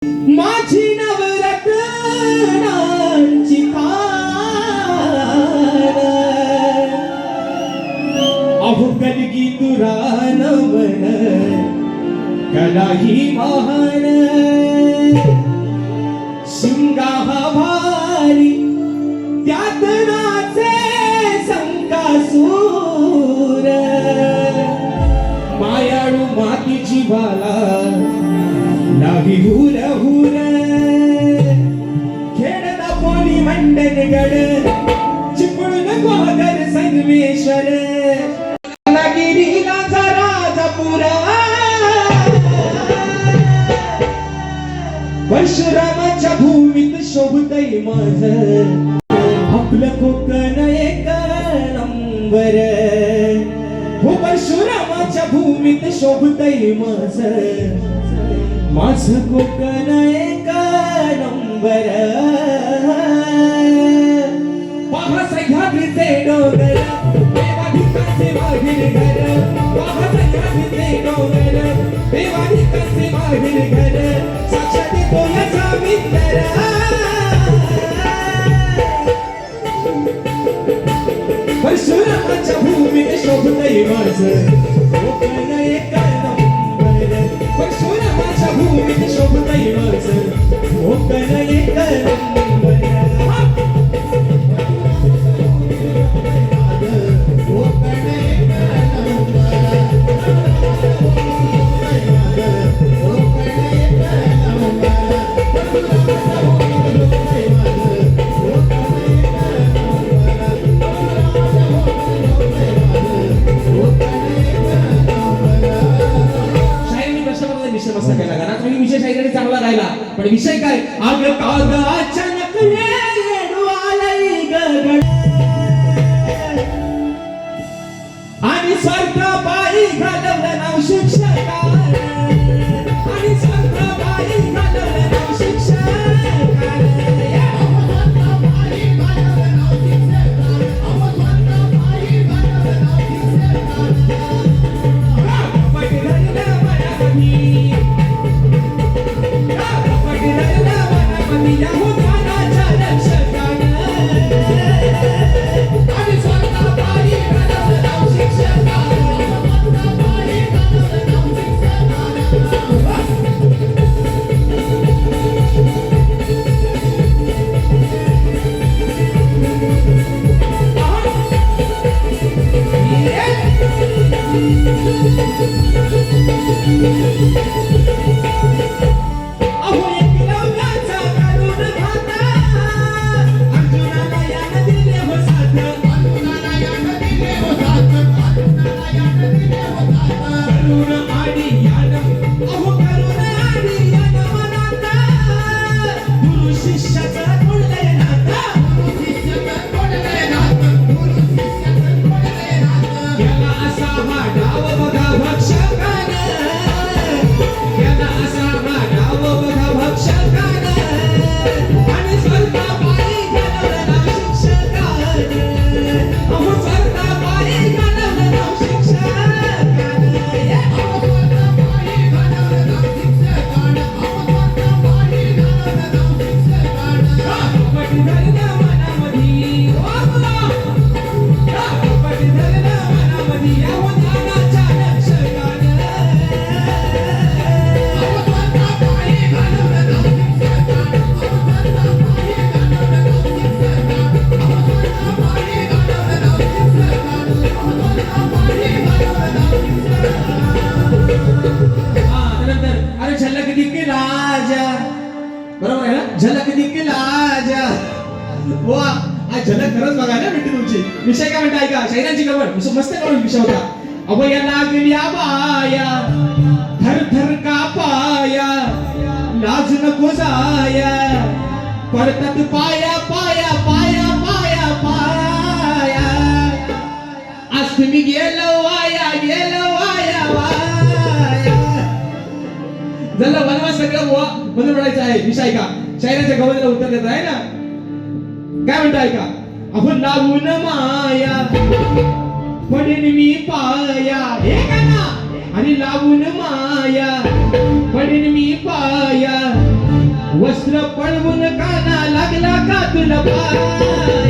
माझी नवरत्नांची खाण अहो गलगी तुरान मन कलाही महान शिंगा भारी त्यात नाचे संकासूर मायाळू मातीची बाला लावी हुर हुर खेळता पोली मंडनगड चिपळूण गोगर संगमेश्वर रत्नागिरीला जरा पुरा परशुरामाच्या भूमीत शोभतय माझ आपलं कोकण एक नंबर हो परशुरामाच्या भूमीत शोभतय माझं कोकण एक नंबर पहा सह्याद्रीचे डोंगर देवाधिकाचे मागील घर पहा सह्याद्रीचे डोंगर देवाधिकाचे मागील घर साक्षात तो याचा मित्र परशुरामाच्या भूमीत शोभतय माझं कोकण एक नंबर परशुरामाच्या भूमीत शोभतय माझं कोकण एक नंबर चांगला राहिला पण विषय काय आग काग अचानक आणि सारखा बाई घालवलं नाव शिक्षकान आणि सारखा बाई घालवलं नाव शिक्षकान झलक दिखला जा वा आज झलक खरंच बघा ना भेटली तुमची विषय काय म्हणता ऐका शायरांची गवळ मस्त गवळ विषय होता अभया लागल्या बाया थर थर कापाया लाज नको जाया परतत पाया पाया पाया पाया पाया आज तुम्ही गेलो वाया झालं वनवास सगळं म्हणून म्हणायचं आहे विषय का शायराच्या गवळीला उत्तर देत आहे ना काय म्हणताय का आपण लावून माया पडेन मी पाया हे का ना आणि लावून माया पडेन मी पाया वस्त्र पळवून काना लागला का तुला पाया